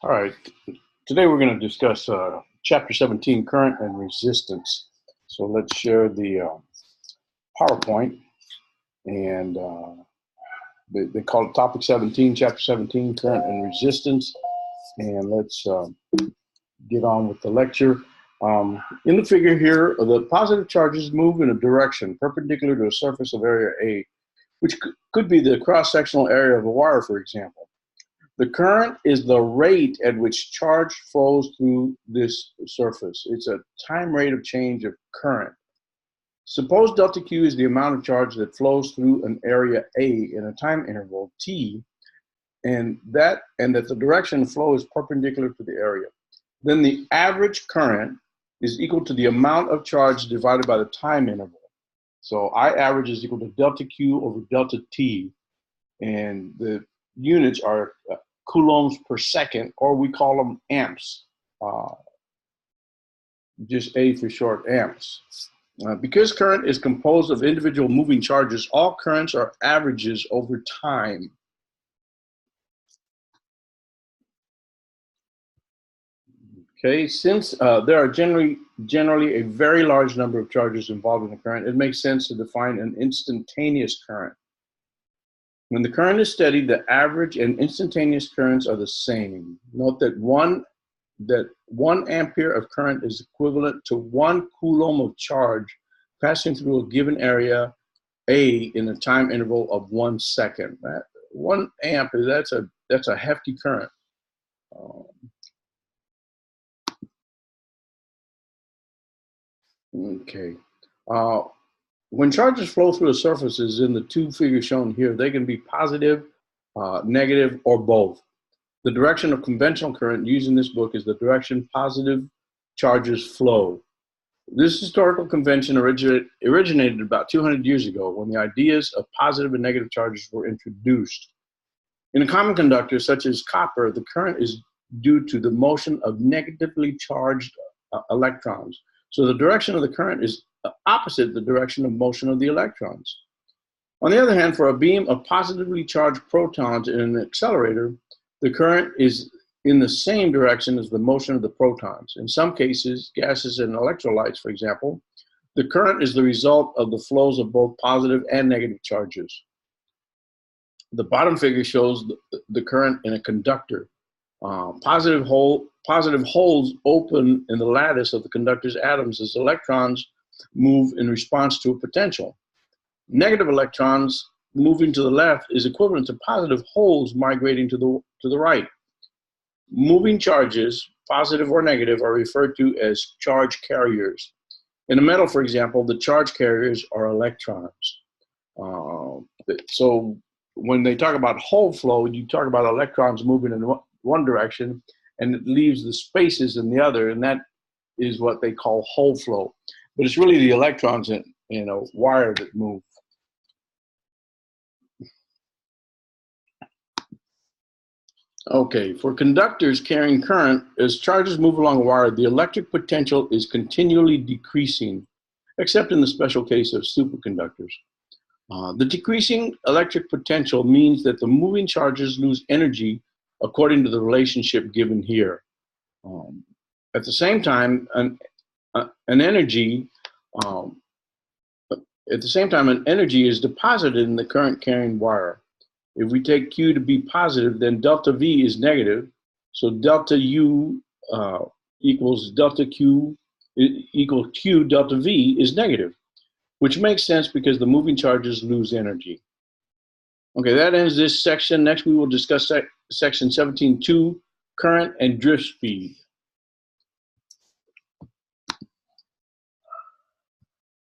All right, today we're going to discuss Chapter 17, Current and Resistance. So let's share the PowerPoint, and they call it Topic 17, Chapter 17, Current and Resistance. And let's get on with the lecture. In the figure here, the positive charges move in a direction perpendicular to a surface of area A, which could be the cross-sectional area of a wire, for example. The current is the rate at which charge flows through this surface. It's a time rate of change of current. Suppose delta Q is the amount of charge that flows through an area A in a time interval T, and that the direction of flow is perpendicular to the area. Then the average current is equal to the amount of charge divided by the time interval. So I average is equal to delta Q over delta T, and the units are coulombs per second, or we call them amps, just A for short, amps. Because current is composed of individual moving charges, all currents are averages over time. Okay, since there are generally a very large number of charges involved in the current, it makes sense to define an instantaneous current. When the current is steady, the average and instantaneous currents are the same. Note that one ampere of current is equivalent to 1 coulomb of charge passing through a given area A in a time interval of 1 second. That 1 amp, that's a hefty current. Okay. When charges flow through a surface, as in the two figures shown here, they can be positive, negative, or both. The direction of conventional current used in this book is the direction positive charges flow. This historical convention originated about 200 years ago when the ideas of positive and negative charges were introduced. In a common conductor, such as copper, the current is due to the motion of negatively charged electrons. So the direction of the current is opposite the direction of motion of the electrons. On the other hand, for a beam of positively charged protons in an accelerator, the current is in the same direction as the motion of the protons. In some cases, gases and electrolytes, for example, the current is the result of the flows of both positive and negative charges. The bottom figure shows the current in a conductor. Positive holes open in the lattice of the conductor's atoms as electrons move in response to a potential. Negative electrons moving to the left is equivalent to positive holes migrating to the right. Moving charges, positive or negative, are referred to as charge carriers. In a metal, for example, the charge carriers are electrons. So when they talk about hole flow, you talk about electrons moving in one direction, and it leaves the spaces in the other, and that is what they call hole flow. But it's really the electrons in a wire that move. Okay, for conductors carrying current, as charges move along a wire, the electric potential is continually decreasing, except in the special case of superconductors. The decreasing electric potential means that the moving charges lose energy according to the relationship given here. At the same time, an energy is deposited in the current carrying wire. If we take Q to be positive, then delta V is negative. So delta U equals delta Q equals Q delta V is negative, which makes sense because the moving charges lose energy. Okay, that ends this section. Next, we will discuss section 17.2, current and drift speed.